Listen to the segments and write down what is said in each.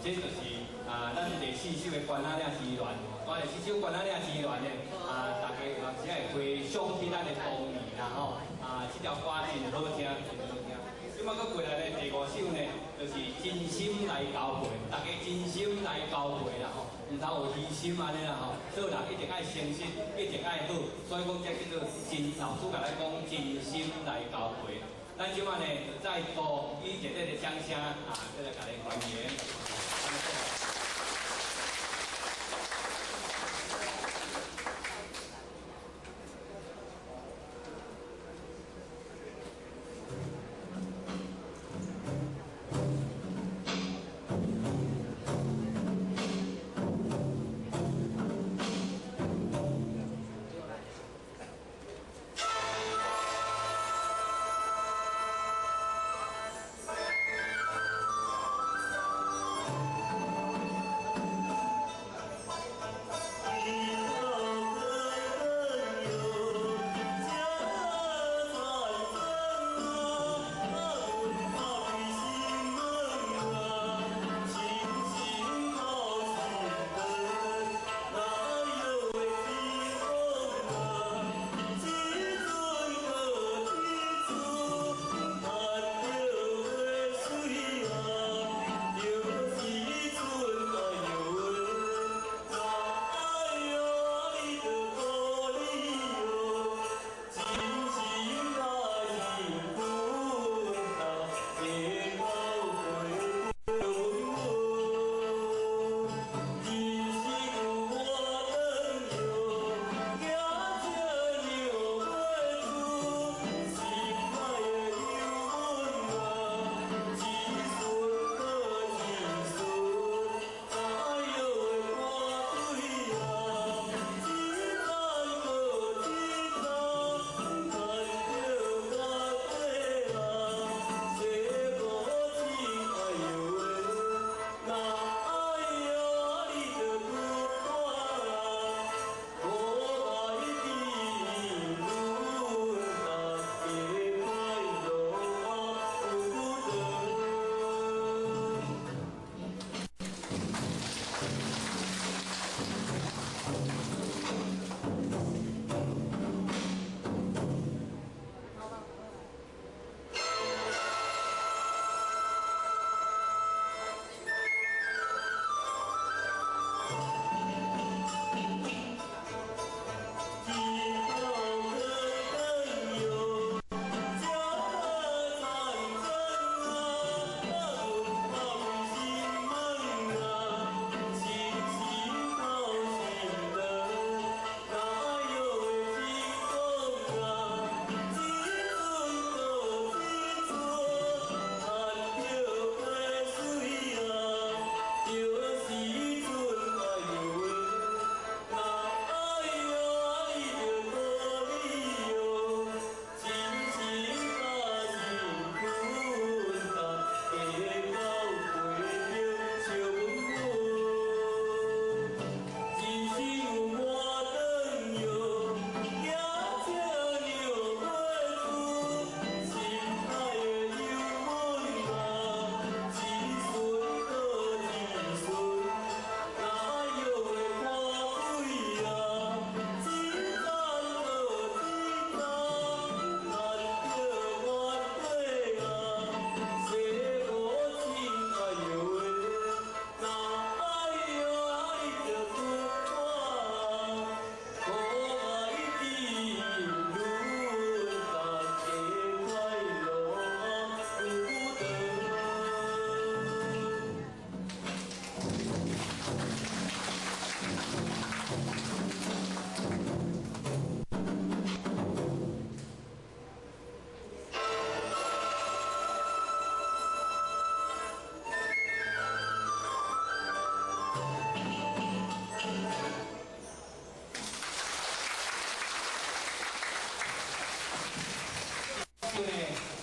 这就是咱第4首的关仔岭之恋。第4首关仔岭之恋呢，大家有时会回想起咱的童年啦吼。这条歌真好听，真好听。即摆佫过来呢，第5首呢，就是真心来交配，大家真心来交配啦吼，唔通有虚心安尼啦吼，做人一定爱诚实，一定爱好，所以讲这叫做真老师甲咱讲真心来交配。咱即摆呢，再度以热烈的掌声再来甲你欢迎。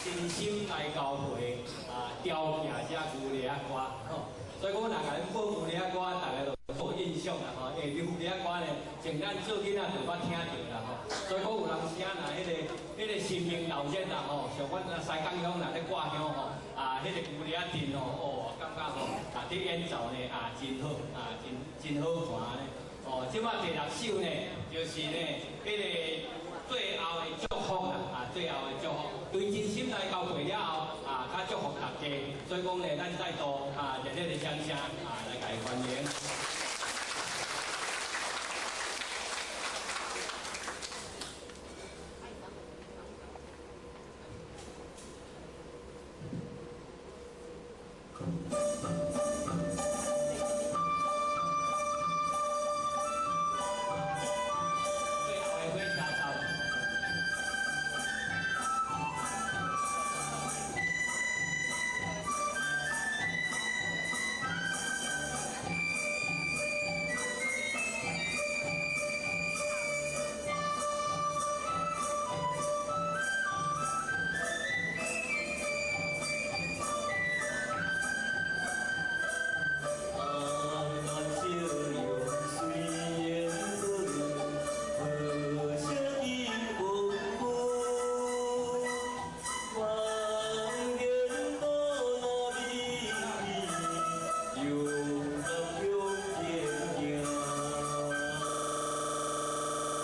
真心来交配雕行这牛犁歌吼，所以讲，若甲恁播牛犁歌，大家就好印象啦吼。因为牛犁歌呢，从咱做囡仔就捌听着啦吼。所以讲，有人写若迄个新明导演啦吼，像阮西港乡若咧挂香吼，迄个牛犁阵吼，感觉吼，伫去演奏呢真好真好看呢。哦，即摆第6首呢，就是呢，迄个最后的祝福啦，最后的祝福，对真心来交会了后，较祝福大家。所以讲呢，咱再度热烈的掌声来甲伊欢迎。